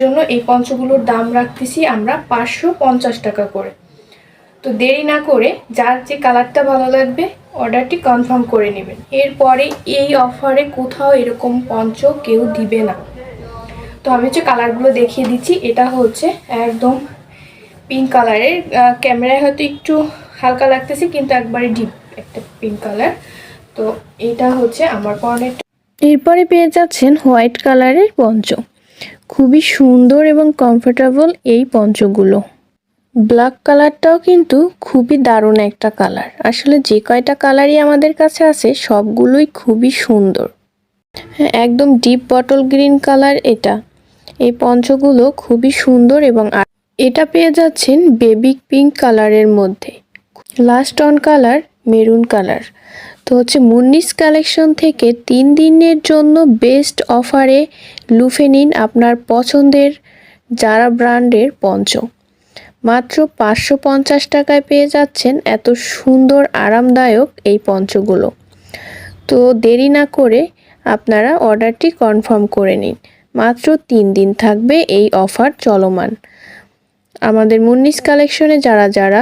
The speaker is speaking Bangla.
জন্য এই পঞ্চগুলোর দাম রাখতেছি আমরা 550 টাকা করে। তো দেরি না করে যার যে কালারটা ভালো লাগবে অর্ডারটি কনফার্ম করে নেবেন। এরপরে এই অফারে কোথাও এরকম পঞ্চ কেউ দিবে না। তো আমি কালারগুলো দেখিয়ে দিচ্ছি। এটা হচ্ছে একদম পিঙ্ক কালারের, ক্যামেরায় হয়তো একটু হালকা লাগতেছে কিন্তু একবারে ডিপ একটা পিঙ্ক কালার। তো এটা হচ্ছে আমার পরনের। এরপরে পেয়ে যাচ্ছেন হোয়াইট কালারের পঞ্চ। খুবই সুন্দর এবং কমফোর্টেবল এই পঞ্চগুলো। ব্ল্যাক কালারটাও কিন্তু খুবই দারুণ একটা কালার। আসলে যে কয়টা কালারই আমাদের কাছে আছে সবগুলোই খুবই সুন্দর। হ্যাঁ, একদম ডিপ বটল গ্রিন কালার এটা। এই পঞ্চগুলো খুবই সুন্দর এবং এটা পেয়ে যাচ্ছেন বেবি পিঙ্ক কালারের মধ্যে। Last on colour maroon colour. তো মুন্নিস কালেকশন থেকে 3 দিনের জন্য বেস্ট অফারে লুফে নিন আপনার পছন্দের যারা ব্র্যান্ডের পঞ্চ। মাত্র 550 টাকায় পেয়ে যাচ্ছেন এত সুন্দর আরামদায়ক এই পঞ্চগুলো। তো দেরি না করে আপনারা অর্ডারটি কনফার্ম করে নিন। মাত্র 3 দিন থাকবে এই অফার চলমান। আমাদের মুন্নিস কালেকশনে যারা